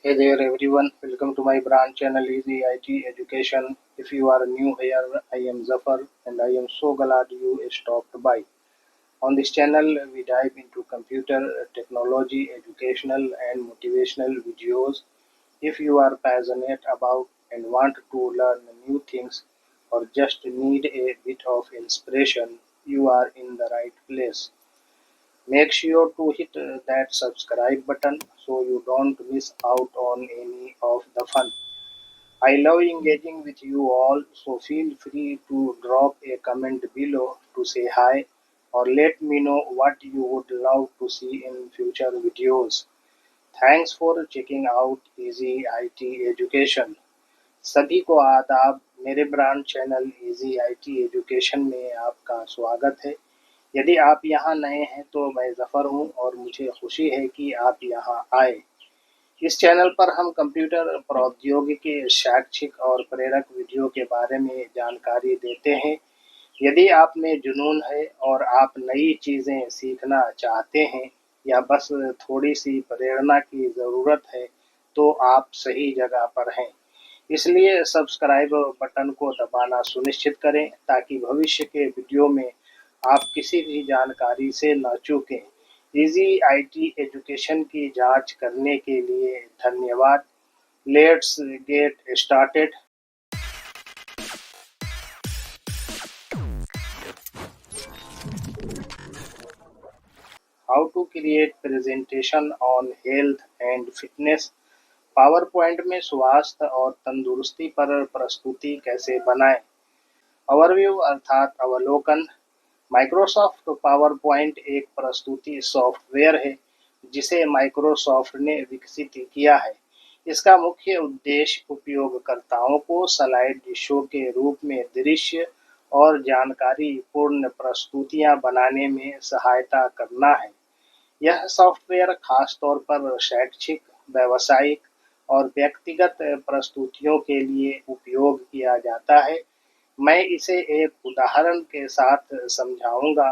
Hey there everyone, welcome to my brand channel Easy IT Education. If you are new here, I am Zafar and I am so glad you stopped by. On this channel, we dive into computer technology, educational and motivational videos. If you are passionate about and want to learn new things or just need a bit of inspiration, you are in the right place. Make sure to hit that subscribe button so you don't miss out on any of the fun. I love engaging with you all, so feel free to drop a comment below to say hi or let me know what you would love to see in future videos. Thanks for checking out Easy IT Education. सभी को आदाब। मेरे brand channel easy IT education में आपका स्वागत है। यदि आप यहाँ नए हैं तो मैं ज़फ़र हूँ और मुझे खुशी है कि आप यहाँ आए। इस चैनल पर हम कंप्यूटर प्रौद्योगिकी, शैक्षिक और प्रेरक वीडियो के बारे में जानकारी देते हैं। यदि आप में जुनून है और आप नई चीज़ें सीखना चाहते हैं या बस थोड़ी सी प्रेरणा की ज़रूरत है, तो आप सही जगह पर हैं। इसलिए सब्सक्राइब बटन को दबाना सुनिश्चित करें ताकि भविष्य के वीडियो में आप किसी भी जानकारी से न चूकें। इजी आईटी एजुकेशन की जांच करने के लिए धन्यवाद। Let's get started. How to create presentation on health and fitness. PowerPoint में स्वास्थ्य और तंदुरुस्ती पर प्रस्तुति कैसे बनाएं। ओवरव्यू अर्थात अवलोकन। माइक्रोसॉफ्ट पावर पॉइंट एक प्रस्तुति सॉफ्टवेयर है जिसे माइक्रोसॉफ्ट ने विकसित किया है। इसका मुख्य उद्देश्य उपयोगकर्ताओं को स्लाइड शो के रूप में दृश्य और जानकारी पूर्ण प्रस्तुतियां बनाने में सहायता करना है। यह सॉफ्टवेयर खास तौर पर शैक्षिक, व्यावसायिक और व्यक्तिगत प्रस्तुतियों के लिए उपयोग किया जाता है। मैं इसे एक उदाहरण के साथ समझाऊंगा।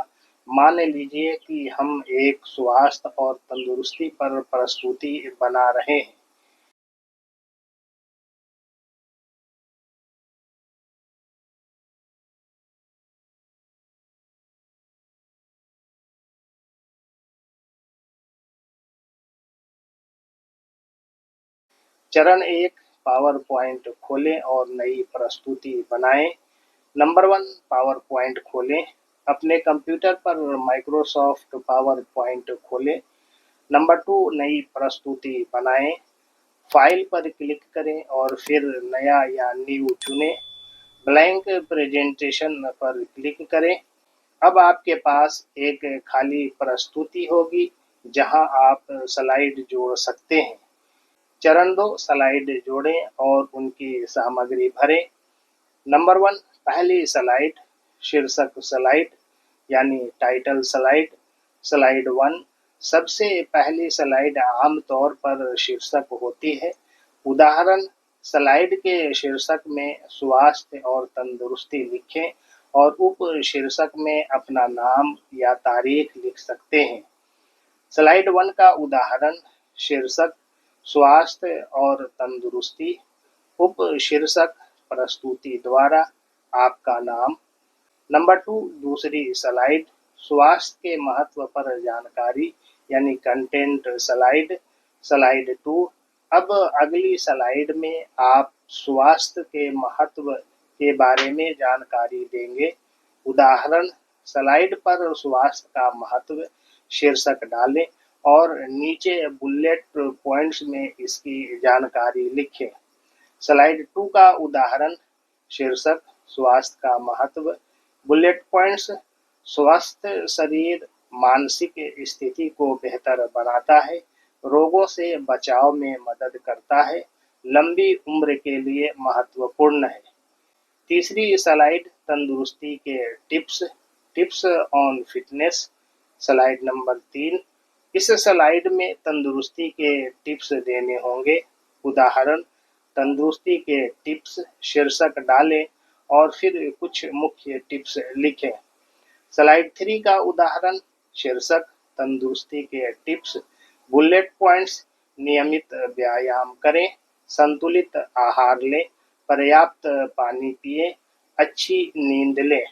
मान लीजिए कि हम एक स्वास्थ्य और तंदुरुस्ती पर प्रस्तुति बना रहे हैं। चरण 1, पावर पॉइंट खोलें और नई प्रस्तुति बनाएं। नंबर 1, पावर पॉइंट खोलें। अपने कंप्यूटर पर माइक्रोसॉफ्ट पावर पॉइंट खोलें। नंबर 2, नई प्रस्तुति बनाएं। फाइल पर क्लिक करें और फिर नया या न्यू चुनें। ब्लैंक प्रेजेंटेशन पर क्लिक करें। अब आपके पास एक खाली प्रस्तुति होगी जहां आप स्लाइड जोड़ सकते हैं। चरण 2, स्लाइड जोड़ें और उनकी सामग्री भरें। नंबर 1, पहली स्लाइड, शीर्षक स्लाइड यानी टाइटल स्लाइड। स्लाइड 1, सबसे पहली स्लाइड आमतौर पर शीर्षक होती है। उदाहरण, स्लाइड के शीर्षक में स्वास्थ्य और तंदुरुस्ती लिखें और उप शीर्षक में अपना नाम या तारीख लिख सकते हैं। स्लाइड 1 का उदाहरण, शीर्षक स्वास्थ्य और तंदुरुस्ती, उप शीर्षक प्रस्तुति द्वारा आपका नाम। नंबर 2, दूसरी स्लाइड, स्वास्थ्य के महत्व पर जानकारी यानी कंटेंट स्लाइड। स्लाइड 2, अब अगली स्लाइड में आप स्वास्थ्य के महत्व के बारे में जानकारी देंगे। उदाहरण, स्लाइड पर स्वास्थ्य का महत्व शीर्षक डालें और नीचे बुलेट पॉइंट्स में इसकी जानकारी लिखें। स्लाइड 2 का उदाहरण, शीर्षक स्वास्थ्य का महत्व, बुलेट पॉइंट्स, स्वस्थ शरीर मानसिक स्थिति को बेहतर बनाता है, रोगों से बचाव में मदद करता है, लंबी उम्र के लिए महत्वपूर्ण है। तीसरी स्लाइड, तंदुरुस्ती के tips, tips on fitness. Slide number 3, इस स्लाइड में तंदुरुस्ती के टिप्स देने होंगे। उदाहरण, तंदुरुस्ती के टिप्स, शीर्षक डालें और फिर कुछ मुख्य टिप्स लिखें। स्लाइड 3 का उदाहरण, शीर्षक तंदुरुस्ती के टिप्स, बुलेट पॉइंट्स, नियमित व्यायाम करें, संतुलित आहार लें, पर्याप्त पानी पिएं, अच्छी नींद लें।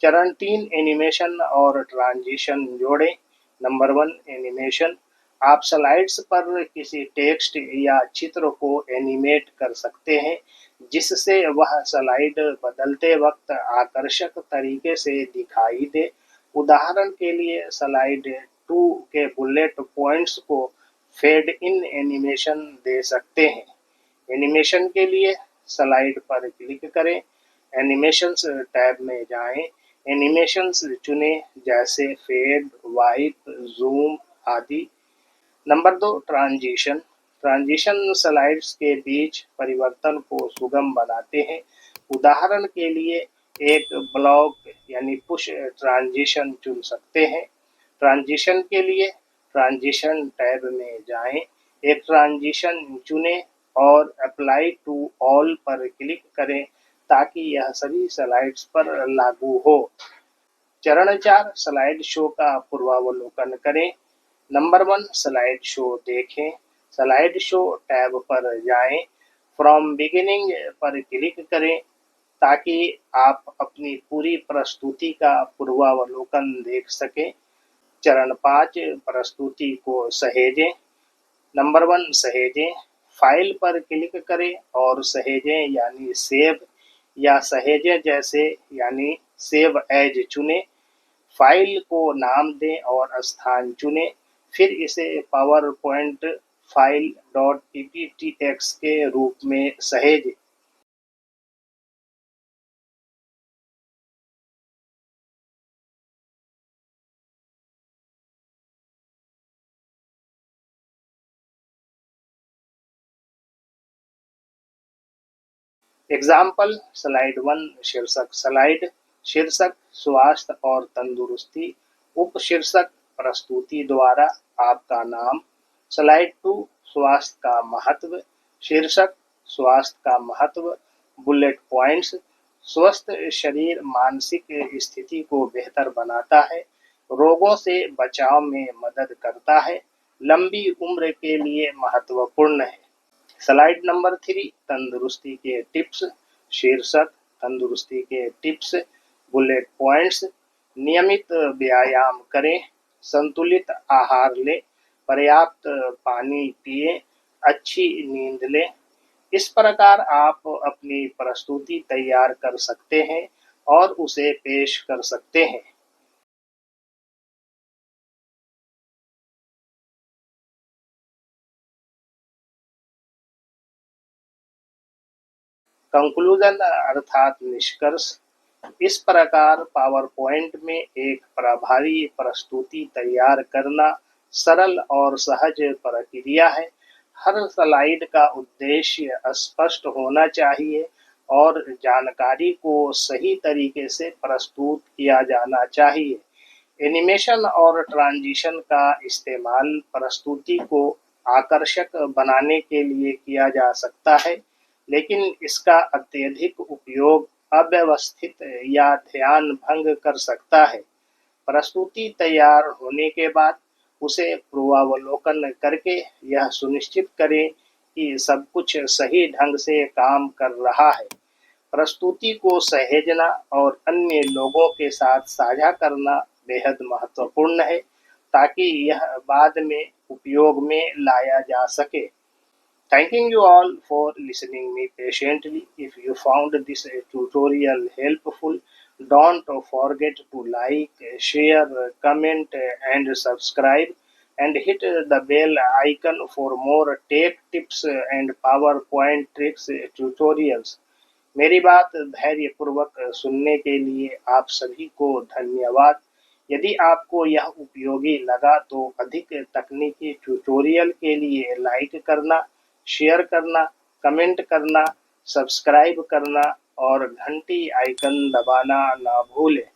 चरण 3 एनिमेशन और ट्रांजिशन जोड़ें। Number 1 animation. आप स्लाइड्स पर किसी टेक्स्ट या चित्र को एनिमेट कर सकते हैं जिससे वह स्लाइड बदलते वक्त आकर्षक तरीके से दिखाई दे। उदाहरण के लिए स्लाइड 2 के बुलेट पॉइंट्स को फेड इन एनिमेशन दे सकते हैं। एनिमेशन के लिए स्लाइड पर क्लिक करें, एनिमेशंस टैब में जाएं, एनिमेशंस चुनें जैसे फेड, वाइप, जूम आदि। Number 2 transition. ट्रांजिशन स्लाइड्स के बीच परिवर्तन को सुगम बनाते हैं। उदाहरण के लिए एक ब्लॉक यानी पुश ट्रांजिशन चुन सकते हैं। ट्रांजिशन के लिए ट्रांजिशन टैब में जाएं, एक ट्रांजिशन चुनें और अप्लाई टू ऑल पर क्लिक करें ताकि यह सभी स्लाइड्स पर लागू हो। चरण 4 स्लाइड शो का पूर्वावलोकन करें। नंबर 1 स्लाइड शो देखें। स्लाइड शो टैब पर जाएं, फ्रॉम बिगिनिंग पर क्लिक करें ताकि आप अपनी पूरी प्रस्तुति का पूर्वावलोकन देख सकें। चरण 5 प्रस्तुति को सहेजें। नंबर 1 सहेजें। फाइल पर क्लिक करें और सहेजें यानी सेव या सहेजें जैसे यानी सेव एज चुनें। फाइल को नाम दें और स्थान चुनें, फिर इसे पावर पॉइंट फाइल .pptx के रूप में सहेजें। एग्जाम्पल स्लाइड 1 शीर्षक स्लाइड। शीर्षक स्वास्थ्य और तंदुरुस्ती। उपशीर्षक प्रस्तुति द्वारा आपका नाम। स्लाइड 2 स्वास्थ्य का महत्व। शीर्षक स्वास्थ्य का महत्व। Bullet points. स्वस्थ शरीर मानसिक स्थिति को बेहतर बनाता है, रोगों से बचाव में मदद करता है, लंबी उम्र के लिए महत्वपूर्ण है। स्लाइड नंबर 3 तंदुरुस्ती के टिप्स। शीर्षक तंदुरुस्ती के टिप्स। Bullet points. नियमित व्यायाम करें, संतुलित आहार लें, पर्याप्त पानी पिएं, अच्छी नींद लें। इस प्रकार आप अपनी प्रस्तुति तैयार कर सकते हैं और उसे पेश कर सकते हैं। कंक्लूजन अर्थात निष्कर्ष। इस प्रकार पावर पॉइंट में एक प्रभावी प्रस्तुति तैयार करना सरल और सहज प्रक्रिया है। हर स्लाइड का उद्देश्य स्पष्ट होना चाहिए और जानकारी को सही तरीके से प्रस्तुत किया जाना चाहिए। एनिमेशन और ट्रांजिशन का इस्तेमाल प्रस्तुति को आकर्षक बनाने के लिए किया जा सकता है, लेकिन इसका अत्यधिक उपयोग अव्यवस्थित या ध्यान भंग कर सकता है। प्रस्तुति तैयार होने के बाद उसे पूर्वावलोकन करके यह सुनिश्चित करें कि सब कुछ सही ढंग से काम कर रहा है। प्रस्तुति को सहेजना और अन्य लोगों के साथ साझा करना बेहद महत्वपूर्ण है ताकि यह बाद में उपयोग में लाया जा सके। Thanking you all for listening me patiently. If you found this tutorial helpful, don't forget to like, share, comment, and subscribe, and hit the bell icon for more tech tips and PowerPoint tricks tutorials. मेरी बात धैर्यपूर्वक सुनने के लिए आप सभी को धन्यवाद। यदि आपको यह उपयोगी लगा तो अधिक तकनीकी ट्यूटोरियल के लिए लाइक करना, शेयर करना, कमेंट करना, सब्सक्राइब करना और घंटी आइकन दबाना ना भूलें।